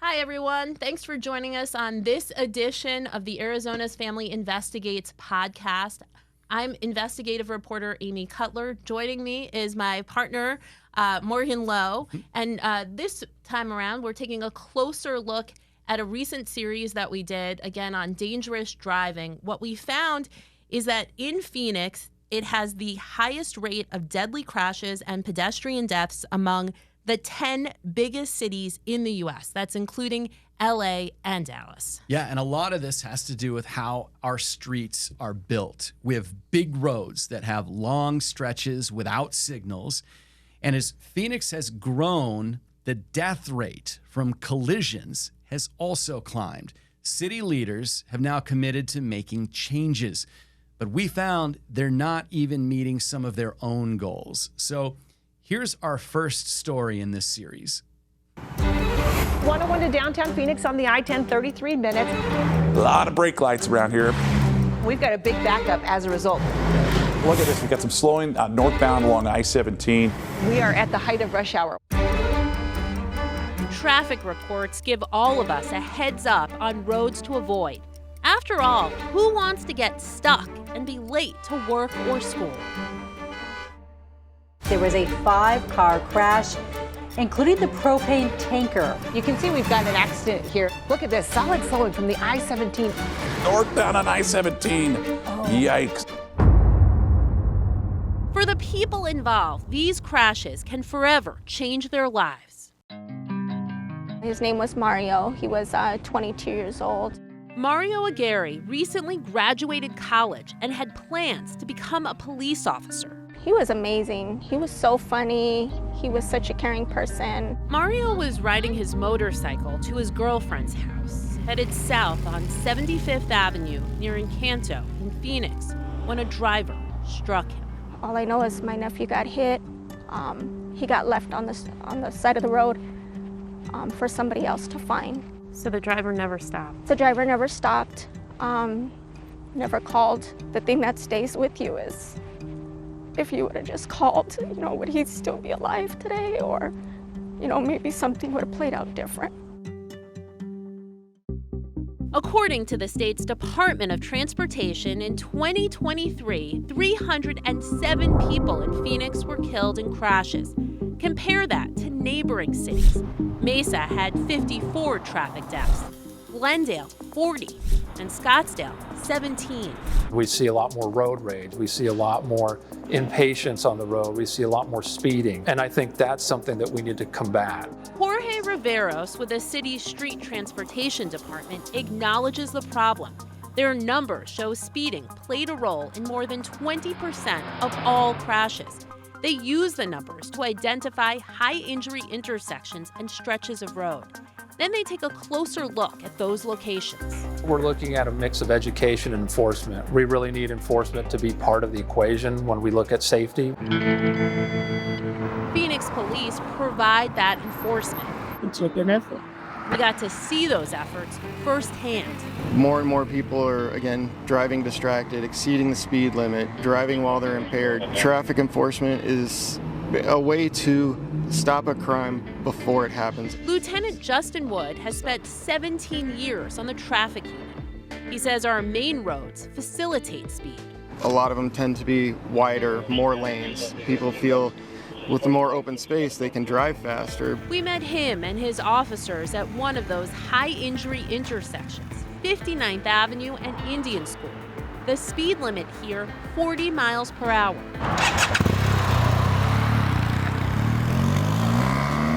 Hi, everyone. Thanks for joining us on this edition of the Arizona's Family Investigates podcast. I'm investigative reporter Amy Cutler. Joining me is my partner, Morgan Lowe. And this time around, we're taking a closer look at a recent series that we did, again, on dangerous driving. What we found is that in Phoenix, it has the highest rate of deadly crashes and pedestrian deaths among the 10 biggest cities in the U.S. That's including L.A. and Dallas. Yeah, and a lot of this has to do with how our streets are built. We have big roads that have long stretches without signals. And as Phoenix has grown, the death rate from collisions has also climbed. City leaders have now committed to making changes. But we found they're not even meeting some of their own goals. So here's our first story in this series. 101 to downtown Phoenix on the I-10, 33 minutes. A lot of brake lights around here. We've got a big backup as a result. Look at this, we've got some slowing northbound along I-17. We are at the height of rush hour. Traffic reports give all of us a heads up on roads to avoid. After all, who wants to get stuck and be late to work or school? There was a 5-car crash, including the propane tanker. You can see we've got an accident here. Look at this, solid slowing from the I-17. Northbound on I-17. Yikes. For the people involved, these crashes can forever change their lives. His name was Mario. He was 22 years old. Mario Aguirre recently graduated college and had plans to become a police officer. He was amazing. He was so funny. He was such a caring person. Mario was riding his motorcycle to his girlfriend's house, headed south on 75th Avenue near Encanto in Phoenix, when a driver struck him. All I know is my nephew got hit. He got left on the side of the road for somebody else to find. So the driver never stopped? The driver never stopped, never called. The thing that stays with you is, if you would have just called, would he still be alive today? Or, maybe something would have played out different. According to the state's Department of Transportation, in 2023, 307 people in Phoenix were killed in crashes. Compare that to neighboring cities. Mesa had 54 traffic deaths, Glendale 40, and Scottsdale 17. We see a lot more road rage. We see a lot more impatience on the road. We see a lot more speeding. And I think that's something that we need to combat. Jorge Riveros with the city's street transportation department acknowledges the problem. Their numbers show speeding played a role in more than 20% of all crashes. They use the numbers to identify high-injury intersections and stretches of road. Then they take a closer look at those locations. We're looking at a mix of education and enforcement. We really need enforcement to be part of the equation when we look at safety. Phoenix police provide that enforcement. We got to see those efforts firsthand. More and more people are, again, driving distracted, exceeding the speed limit, driving while they're impaired. Traffic enforcement is a way to stop a crime before it happens. Lieutenant Justin Wood has spent 17 years on the traffic unit. He says our main roads facilitate speed. A lot of them tend to be wider, more lanes. People feel with the more open space, they can drive faster. We met him and his officers at one of those high-injury intersections, 59th Avenue and Indian School. The speed limit here, 40 miles per hour.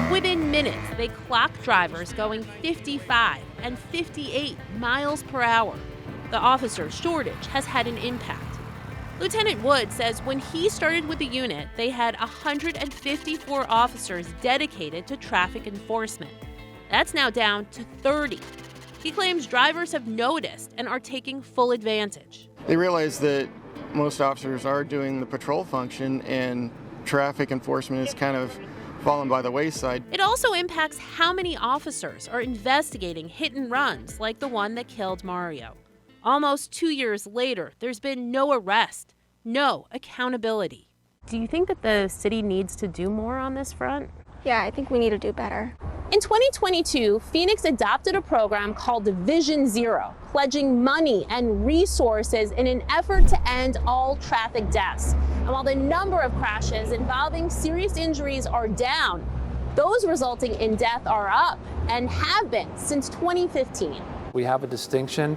Within minutes, they clocked drivers going 55 and 58 miles per hour. The officer shortage has had an impact. Lieutenant Wood says when he started with the unit, they had 154 officers dedicated to traffic enforcement. That's now down to 30. He claims drivers have noticed and are taking full advantage. They realize that most officers are doing the patrol function and traffic enforcement is kind of fallen by the wayside. It also impacts how many officers are investigating hit and runs like the one that killed Mario. Almost 2 years later, there's been no arrest, no accountability. Do you think that the city needs to do more on this front? Yeah, I think we need to do better. In 2022, Phoenix adopted a program called Vision Zero, pledging money and resources in an effort to end all traffic deaths. And while the number of crashes involving serious injuries are down, those resulting in death are up and have been since 2015. We have a distinction.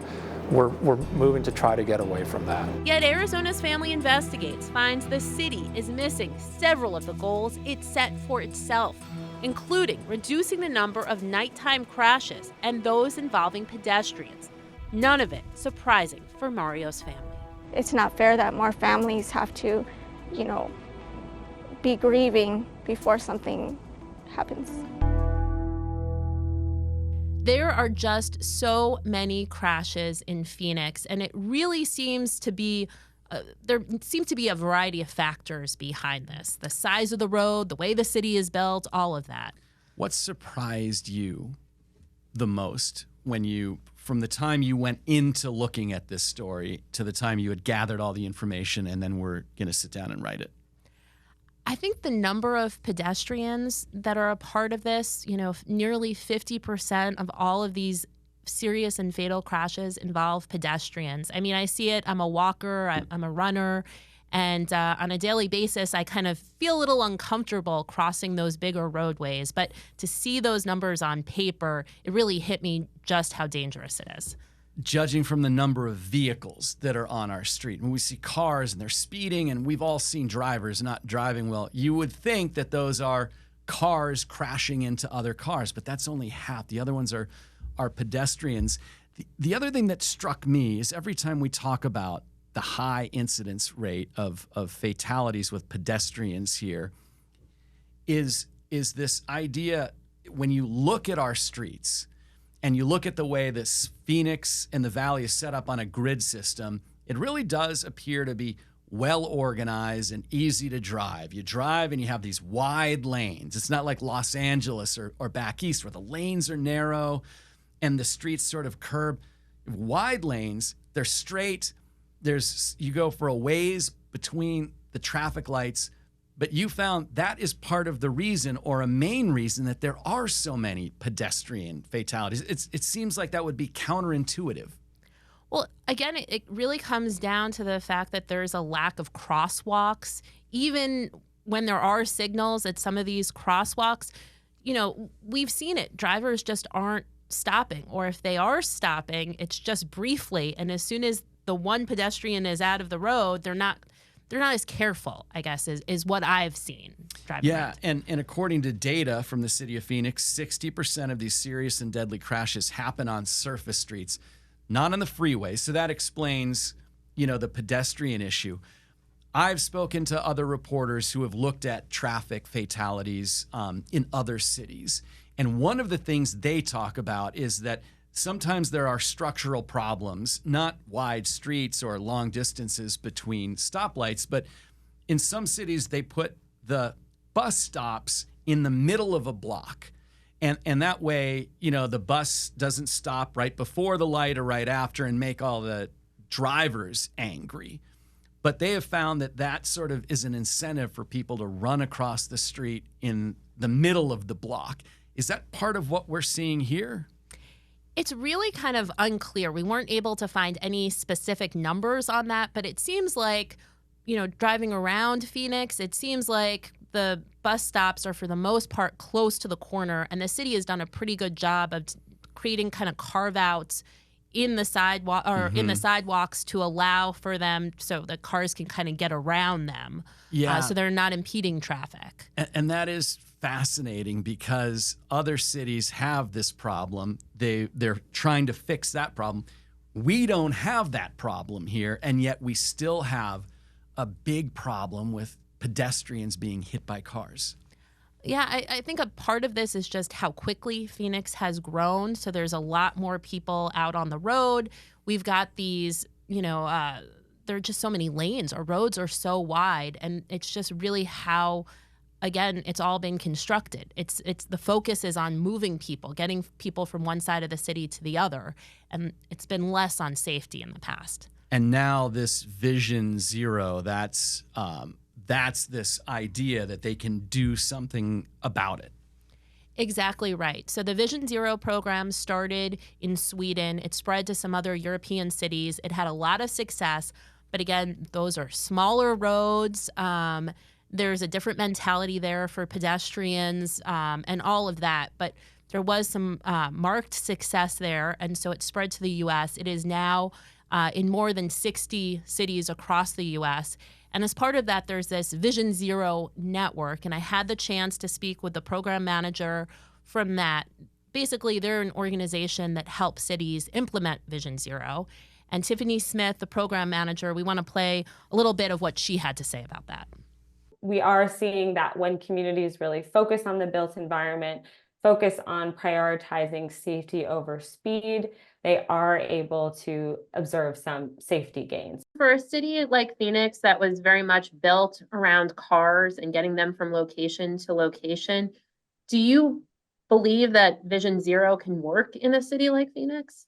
We're moving to try to get away from that. Yet Arizona's Family Investigates finds the city is missing several of the goals it set for itself, including reducing the number of nighttime crashes and those involving pedestrians. None of it surprising for Mario's family. It's not fair that more families have to, be grieving before something happens. There are just so many crashes in Phoenix, and it really seems to be there seems to be a variety of factors behind this. The size of the road, the way the city is built, all of that. What surprised you the most from the time you went into looking at this story to the time you had gathered all the information and then were going to sit down and write it? I think the number of pedestrians that are a part of this, nearly 50% of all of these serious and fatal crashes involve pedestrians. I mean, I see it. I'm a walker, I'm a runner, and on a daily basis, I kind of feel a little uncomfortable crossing those bigger roadways. But to see those numbers on paper, it really hit me just how dangerous it is. Judging from the number of vehicles that are on our street, when we see cars and they're speeding, and we've all seen drivers not driving well, you would think that those are cars crashing into other cars, but that's only half. The other ones are pedestrians. The other thing that struck me is every time we talk about the high incidence rate of fatalities with pedestrians here is this idea, when you look at our streets and you look at the way this Phoenix and the Valley is set up on a grid system, it really does appear to be well organized and easy to drive. You drive and you have these wide lanes. It's not like Los Angeles or back east where the lanes are narrow and the streets sort of curb. Wide lanes, they're straight. You go for a ways between the traffic lights, but you found that is part of the reason, or a main reason, that there are so many pedestrian fatalities. It seems like that would be counterintuitive. Well, again, it really comes down to the fact that there's a lack of crosswalks. Even when there are signals at some of these crosswalks, we've seen it. Drivers just aren't stopping, or if they are stopping, it's just briefly. And as soon as the one pedestrian is out of the road, they're not as careful, I guess, is what I've seen driving around. And according to data from the city of Phoenix, 60% of these serious and deadly crashes happen on surface streets, not on the freeway. So that explains, the pedestrian issue. I've spoken to other reporters who have looked at traffic fatalities in other cities. And one of the things they talk about is that sometimes there are structural problems, not wide streets or long distances between stoplights, but in some cities they put the bus stops in the middle of a block. And that way, the bus doesn't stop right before the light or right after and make all the drivers angry. But they have found that sort of is an incentive for people to run across the street in the middle of the block. Is that part of what we're seeing here? It's really kind of unclear. We weren't able to find any specific numbers on that, but it seems like, driving around Phoenix, it seems like the bus stops are for the most part close to the corner, and the city has done a pretty good job of creating kind of carve-outs in the sidewalk or in the sidewalks to allow for them so that cars can kind of get around them. Yeah. So they're not impeding traffic. And that is fascinating because other cities have this problem. They're trying to fix that problem. We don't have that problem here, and yet we still have a big problem with pedestrians being hit by cars. Yeah, I think a part of this is just how quickly Phoenix has grown. So there's a lot more people out on the road. We've got these, there are just so many lanes. Our roads are so wide, and it's just really how, again, it's all been constructed. It's the focus is on moving people, getting people from one side of the city to the other, and it's been less on safety in the past. And now this Vision Zero, that's this idea that they can do something about it. Exactly right. So the Vision Zero program started in Sweden. It spread to some other European cities. It had a lot of success. But again, those are smaller roads. There's a different mentality there for pedestrians and all of that. But there was some marked success there. And so it spread to the U.S. It is now in more than 60 cities across the U.S. And as part of that, there's this Vision Zero network. And I had the chance to speak with the program manager from that. Basically, they're an organization that helps cities implement Vision Zero. And Tiffany Smith, the program manager, we want to play a little bit of what she had to say about that. We are seeing that when communities really focus on the built environment, focus on prioritizing safety over speed, they are able to observe some safety gains. For a city like Phoenix that was very much built around cars and getting them from location to location, do you believe that Vision Zero can work in a city like Phoenix?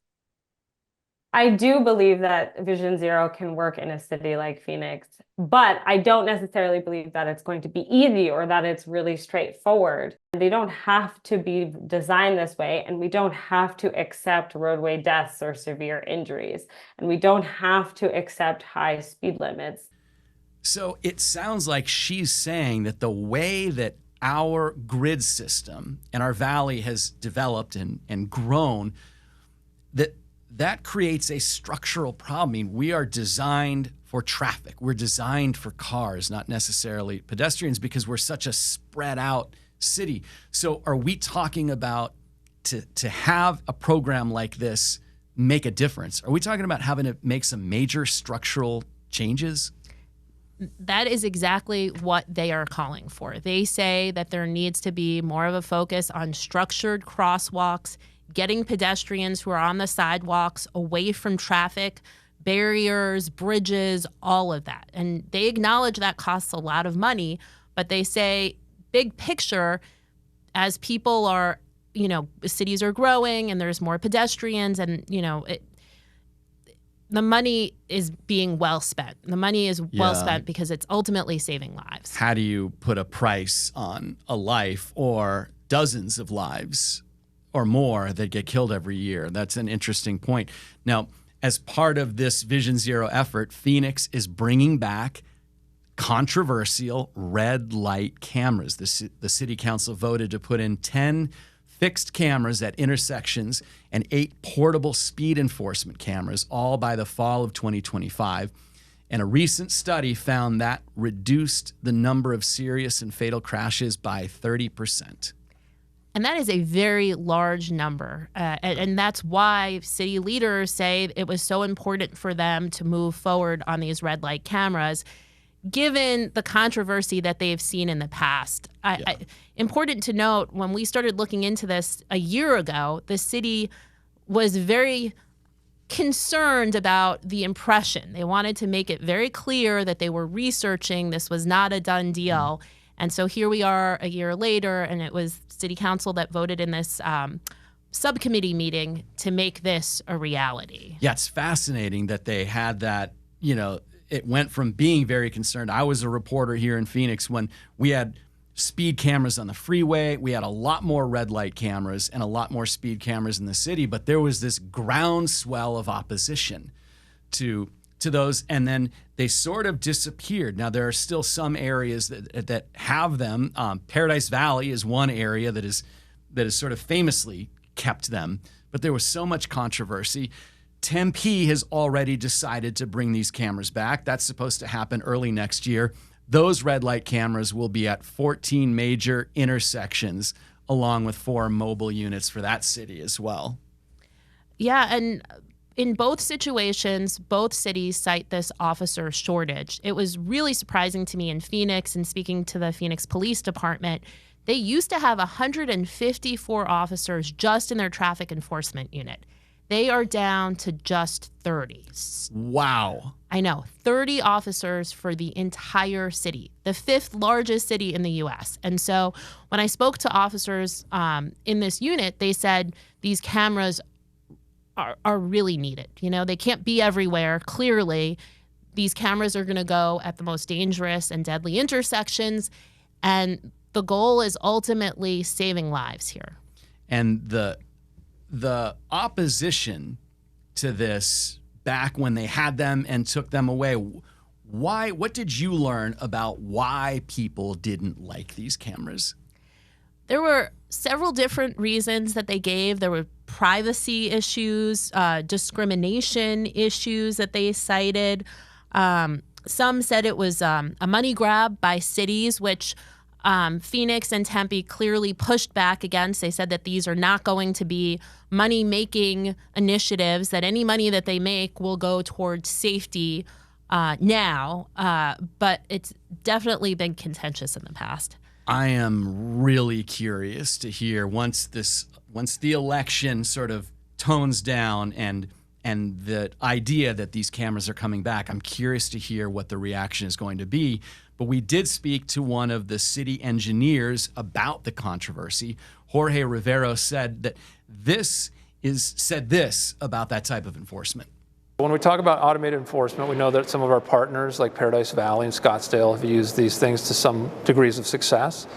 I do believe that Vision Zero can work in a city like Phoenix, but I don't necessarily believe that it's going to be easy or that it's really straightforward. They don't have to be designed this way, and we don't have to accept roadway deaths or severe injuries, and we don't have to accept high speed limits. So it sounds like she's saying that the way that our grid system and our valley has developed and grown, that creates a structural problem. I mean, we are designed for traffic. We're designed for cars, not necessarily pedestrians, because we're such a spread out city. So are we talking about to have a program like this make a difference? Are we talking about having to make some major structural changes? That is exactly what they are calling for. They say that there needs to be more of a focus on structured crosswalks, getting pedestrians who are on the sidewalks away from traffic, barriers, bridges, all of that. And they acknowledge that costs a lot of money, but they say big picture, as people are, cities are growing and there's more pedestrians and, the money is being well spent. The money is well spent because it's ultimately saving lives. How do you put a price on a life or dozens of lives or more that get killed every year? That's an interesting point. Now, as part of this Vision Zero effort, Phoenix is bringing back controversial red light cameras. The city council voted to put in 10 fixed cameras at intersections and 8 portable speed enforcement cameras, all by the fall of 2025. And a recent study found that reduced the number of serious and fatal crashes by 30%. And that is a very large number. And that's why city leaders say it was so important for them to move forward on these red light cameras, given the controversy that they've seen in the past. Important to note, when we started looking into this a year ago, the city was very concerned about the impression. They wanted to make it very clear that they were researching. This was not a done deal. And so here we are a year later, and it was city council that voted in this subcommittee meeting to make this a reality. Yeah, it's fascinating that they had that, it went from being very concerned. I was a reporter here in Phoenix when we had speed cameras on the freeway. We had a lot more red light cameras and a lot more speed cameras in the city, but there was this groundswell of opposition to those, and then they sort of disappeared. Now, there are still some areas that have them. Paradise Valley is one area that is sort of famously kept them, but there was so much controversy. Tempe has already decided to bring these cameras back. That's supposed to happen early next year. Those red light cameras will be at 14 major intersections, along with 4 mobile units for that city as well. Yeah, and in both situations, both cities cite this officer shortage. It was really surprising to me in Phoenix, and speaking to the Phoenix Police Department, they used to have 154 officers just in their traffic enforcement unit. They are down to just 30. Wow. I know, 30 officers for the entire city, the 5th largest city in the U.S. And so when I spoke to officers in this unit, they said these cameras are really needed. They can't be everywhere. Clearly, these cameras are going to go at the most dangerous and deadly intersections. And the goal is ultimately saving lives here. And the opposition to this back when they had them and took them away, what did you learn about why people didn't like these cameras? There were several different reasons that they gave. There were privacy issues, discrimination issues that they cited. Some said it was a money grab by cities, which Phoenix and Tempe clearly pushed back against. They said that these are not going to be money-making initiatives, that any money that they make will go towards safety now, but it's definitely been contentious in the past. I am really curious to hear once the election sort of tones down and the idea that these cameras are coming back, I'm curious to hear what the reaction is going to be. But we did speak to one of the city engineers about the controversy. Jorge Rivero said that this about that type of enforcement. When we talk about automated enforcement, we know that some of our partners like Paradise Valley and Scottsdale have used these things to some degrees of success.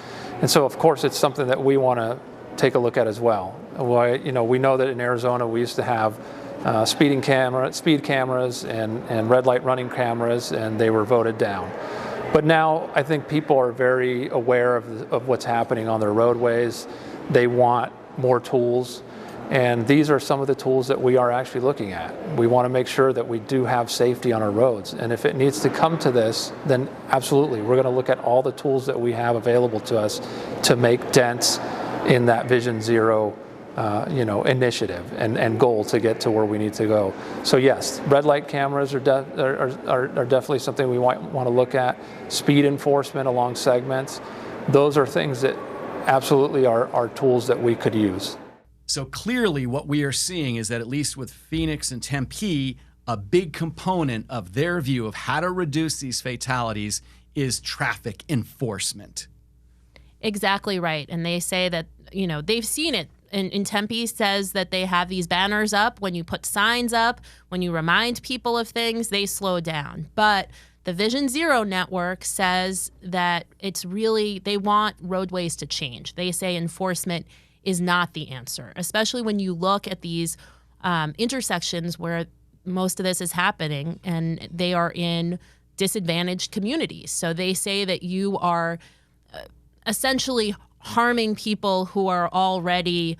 And so, of course, it's something that we want to take a look at as well. We know that in Arizona we used to have speed cameras and red light running cameras, and they were voted down. But now I think people are very aware of what's happening on their roadways. They want more tools. And these are some of the tools that we are actually looking at. We want to make sure that we do have safety on our roads. And if it needs to come to this, then absolutely, we're going to look at all the tools that we have available to us to make dents in that Vision Zero initiative and goal to get to where we need to go. So yes, red light cameras are definitely something we want to look at. Speed enforcement along segments. Those are things that absolutely are tools that we could use. So clearly what we are seeing is that at least with Phoenix and Tempe, a big component of their view of how to reduce these fatalities is traffic enforcement. Exactly right. And they say that, they've seen it. And Tempe says that they have these banners up. When you put signs up, when you remind people of things, they slow down. But the Vision Zero network says that they want roadways to change. They say enforcement is not the answer, especially when you look at these intersections where most of this is happening and they are in disadvantaged communities. So they say that you are essentially harming people who are already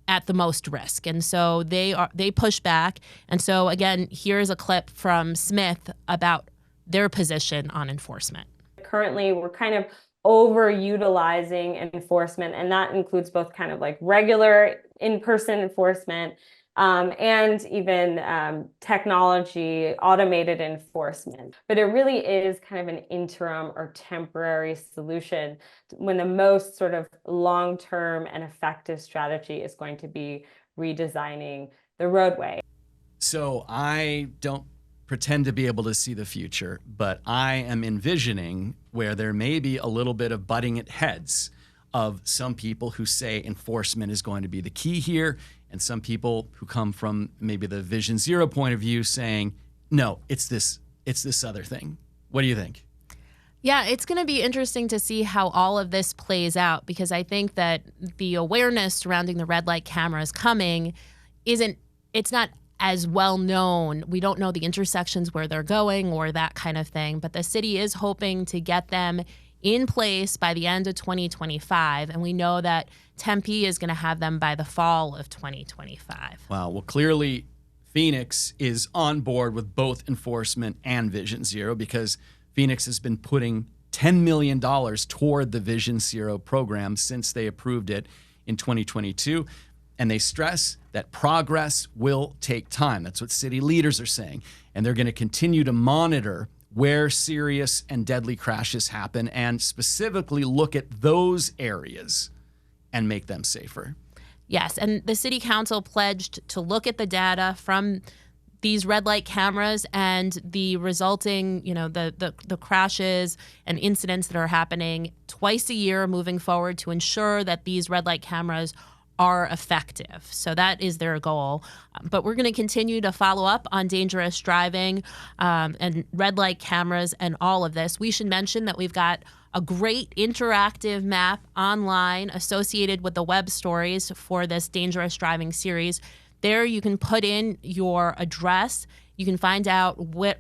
at the most risk. And so they push back. And so again, here's a clip from Smith about their position on enforcement. Currently, we're kind of overutilizing enforcement, and that includes both kind of like regular in-person enforcement and even technology, automated enforcement. But it really is kind of an interim or temporary solution when the most sort of long-term and effective strategy is going to be redesigning the roadway. So I don't pretend to be able to see the future, but I am envisioning where there may be a little bit of butting at heads of some people who say enforcement is going to be the key here, and some people who come from maybe the Vision Zero point of view saying, no, it's this other thing. What do you think? Yeah, it's going to be interesting to see how all of this plays out, because I think that the awareness surrounding the red light cameras coming it's not as well known. We don't know the intersections where they're going or that kind of thing, but the city is hoping to get them in place by the end of 2025. And we know that Tempe is going to have them by the fall of 2025. Wow. Well, clearly Phoenix is on board with both enforcement and Vision Zero, because Phoenix has been putting $10 million toward the Vision Zero program since they approved it in 2022. And they stress that progress will take time. That's what city leaders are saying. And they're going to continue to monitor where serious and deadly crashes happen and specifically look at those areas and make them safer. Yes, and the city council pledged to look at the data from these red light cameras and the resulting, the crashes and incidents that are happening twice a year moving forward to ensure that these red light cameras are effective. So that is their goal. But we're going to continue to follow up on dangerous driving and red light cameras and all of this. We should mention that we've got a great interactive map online associated with the web stories for this dangerous driving series. There you can put in your address. You can find out where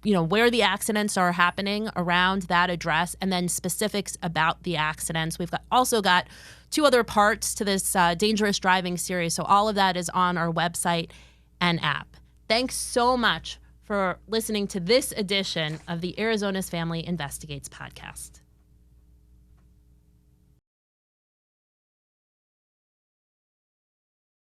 the accidents are happening around that address, and then specifics about the accidents. We've also got 2 other parts to this dangerous driving series. So all of that is on our website and app. Thanks so much for listening to this edition of the Arizona's Family Investigates podcast.